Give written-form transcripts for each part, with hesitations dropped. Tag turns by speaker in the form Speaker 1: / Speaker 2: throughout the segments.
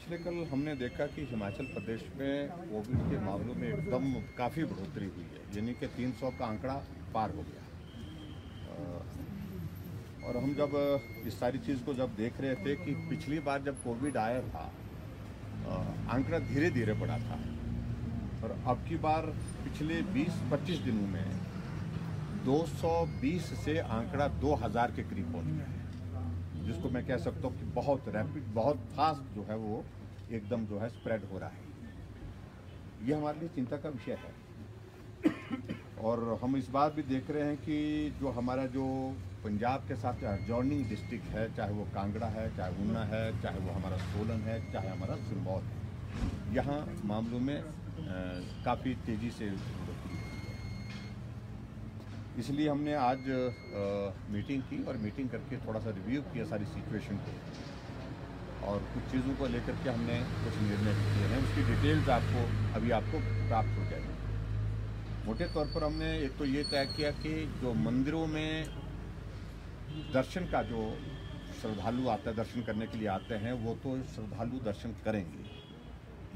Speaker 1: पिछले कल हमने देखा कि हिमाचल प्रदेश में कोविड के मामलों में एकदम काफ़ी बढ़ोतरी हुई है, यानी कि 300 का आंकड़ा पार हो गया। और हम जब इस सारी चीज़ को जब देख रहे थे कि पिछली बार जब कोविड आया था आंकड़ा धीरे धीरे बढ़ा था, और अब की बार पिछले 20-25 दिनों में 220 से आंकड़ा 2000 के करीब पहुंच गया है, जिसको मैं कह सकता हूँ कि बहुत रैपिड, बहुत फास्ट जो है वो एकदम जो है स्प्रेड हो रहा है। ये हमारे लिए चिंता का विषय है। और हम इस बात भी देख रहे हैं कि जो हमारा जो पंजाब के साथ एडजॉइनिंग डिस्ट्रिक्ट है, चाहे वो कांगड़ा है, चाहे ऊना है, चाहे वो हमारा सोलन है, चाहे हमारा सिरमौर है, यहाँ मामलों में काफ़ी तेज़ी से बढ़ोतरी हुई है। इसलिए हमने आज मीटिंग की और मीटिंग करके थोड़ा सा रिव्यू किया सारी सिचुएशन को, और कुछ चीज़ों को लेकर के हमने कुछ निर्णय किए हैं। उसकी डिटेल्स आपको प्राप्त हो जाएगी। मोटे तौर पर हमने एक तो ये तय किया कि जो मंदिरों में दर्शन का जो श्रद्धालु आता है, दर्शन करने के लिए आते हैं, वो तो श्रद्धालु दर्शन करेंगे,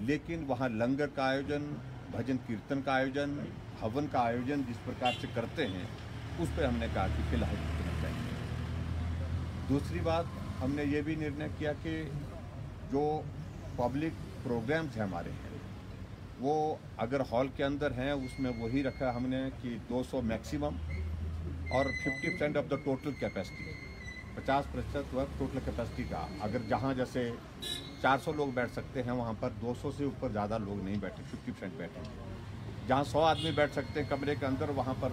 Speaker 1: लेकिन वहाँ लंगर का आयोजन, भजन कीर्तन का आयोजन, हवन का आयोजन जिस प्रकार से करते हैं, उस पर हमने कहा कि फिलहाल रुकना चाहिए। दूसरी बात, हमने ये भी निर्णय किया कि जो पब्लिक प्रोग्राम्स हैं हमारे हैं, वो अगर हॉल के अंदर हैं उसमें वही रखा हमने कि 200 मैक्सिमम और 50% of the total capacity, 50% work total capacity का। अगर जहाँ जैसे 400 लोग बैठ सकते हैं, वहाँ पर 200 से ऊपर ज़्यादा लोग नहीं बैठे, 50% बैठेंगे। जहाँ 100 आदमी बैठ सकते हैं कमरे के अंदर, वहाँ पर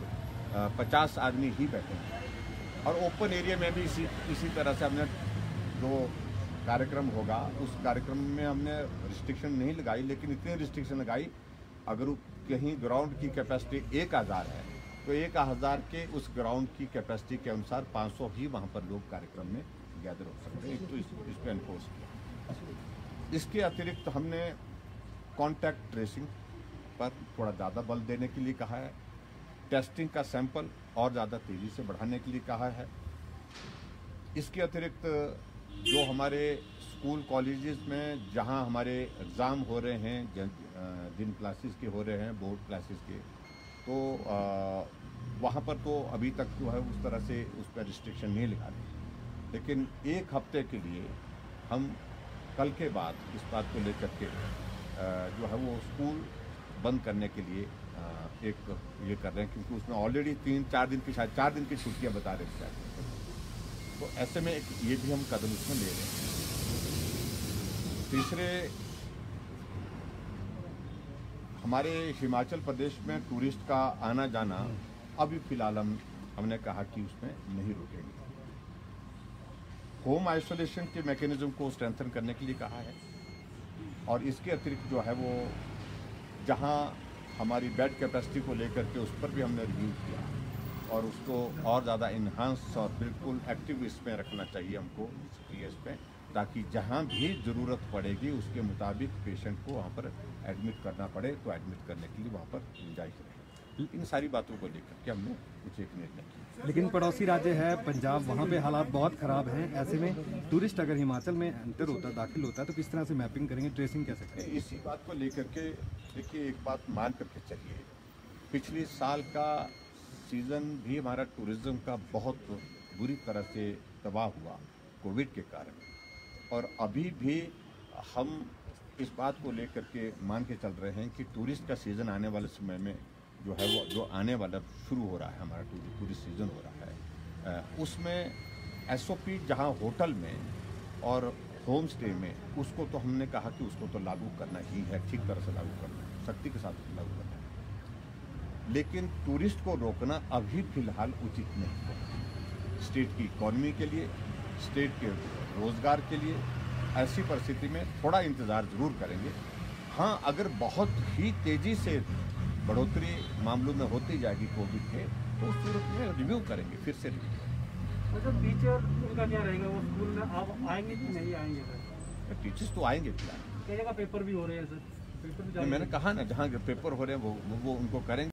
Speaker 1: 50 आदमी ही बैठेंगे। और ओपन एरिया में भी इसी तरह से हमने जो कार्यक्रम होगा, उस कार्यक्रम में हमने रिस्ट्रिक्शन नहीं लगाई, लेकिन इतनी रिस्ट्रिक्शन लगाई, अगर कहीं ग्राउंड की कैपेसिटी 1000 है तो 1000 के उस ग्राउंड की कैपेसिटी के अनुसार 500 ही वहाँ पर लोग कार्यक्रम में गैदर हो सकते हैं। तो इस पर एनफोर्स किया। इसके अतिरिक्त हमने कॉन्टैक्ट ट्रेसिंग पर थोड़ा ज़्यादा बल देने के लिए कहा है, टेस्टिंग का सैंपल और ज़्यादा तेज़ी से बढ़ाने के लिए कहा है। इसके अतिरिक्त जो हमारे स्कूल कॉलेजेस में जहां हमारे एग्ज़ाम हो रहे हैं, जिन क्लासेस के हो रहे हैं, बोर्ड क्लासेस के, तो वहां पर तो अभी तक जो है उस तरह से उस पर रिस्ट्रिक्शन नहीं लगा रहे, लेकिन एक हफ्ते के लिए हम कल के बाद इस बात को लेकर के जो है वो स्कूल बंद करने के लिए एक ये कर रहे हैं, क्योंकि उसमें ऑलरेडी 3-4 दिन की, शायद 4 दिन की छुट्टियां बता रहे थे। तो ऐसे में ये भी हम कदम उसमें ले रहे हैं। तीसरे, हमारे हिमाचल प्रदेश में टूरिस्ट का आना जाना अभी फिलहाल हमने कहा कि उसमें नहीं रुकेंगे। होम आइसोलेशन के मैकेनिज्म को स्ट्रेंथन करने के लिए कहा है, और इसके अतिरिक्त जो है वो जहां हमारी बेड कैपेसिटी को लेकर के उस पर भी हमने रिव्यू किया, और उसको और ज़्यादा इन्हांस और बिल्कुल एक्टिव इसमें रखना चाहिए हमको, इस पे, ताकि जहाँ भी ज़रूरत पड़ेगी उसके मुताबिक पेशेंट को वहाँ पर एडमिट करना पड़े तो एडमिट करने के लिए वहाँ पर गुंजाइश रहे। इन सारी बातों को लेकर के हमने कुछ एक निर्णय किया।
Speaker 2: लेकिन पड़ोसी राज्य है पंजाब, वहाँ पे हालात बहुत ख़राब हैं। ऐसे में टूरिस्ट अगर हिमाचल में एंटर होता, दाखिल होता है, तो किस तरह से मैपिंग करेंगे, ट्रेसिंग कैसे करेंगे?
Speaker 1: इसी बात को लेकर के देखिए, एक बात मान करके चलिए, पिछले साल का सीज़न भी हमारा टूरिज़्म का बहुत बुरी तरह से तबाह हुआ कोविड के कारण, और अभी भी हम इस बात को लेकर के मान के चल रहे हैं कि टूरिस्ट का सीज़न आने वाले समय में जो है वो जो आने वाला शुरू हो रहा है, हमारा टूरिस्ट सीज़न हो रहा है, उसमें SOP जहां होटल में और होम स्टे में, उसको तो हमने कहा कि उसको तो लागू करना ही है, ठीक तरह से लागू करना है, सख्ती के साथ लागू करना है। लेकिन टूरिस्ट को रोकना अभी फिलहाल उचित नहीं है। स्टेट की इकॉनमी के लिए, स्टेट के रोजगार के लिए ऐसी परिस्थिति में थोड़ा इंतज़ार ज़रूर करेंगे। हाँ, अगर बहुत ही तेज़ी से बढ़ोतरी मामलों में होती जाएगी कोविड के, तो उस सूरत में रिव्यू करेंगे, फिर से रिव्यू।
Speaker 3: मतलब टीचर उनका क्या रहेगा, वो स्कूल में आप आएंगे कि नहीं आएंगे सर?
Speaker 1: टीचर्स तो आएंगे फिलहाल।
Speaker 3: कई जगह पेपर भी हो रहे हैं सर, पेपर भी
Speaker 1: मैंने कहा ना, जहाँ पेपर हो रहे हैं वो उनको करेंगे।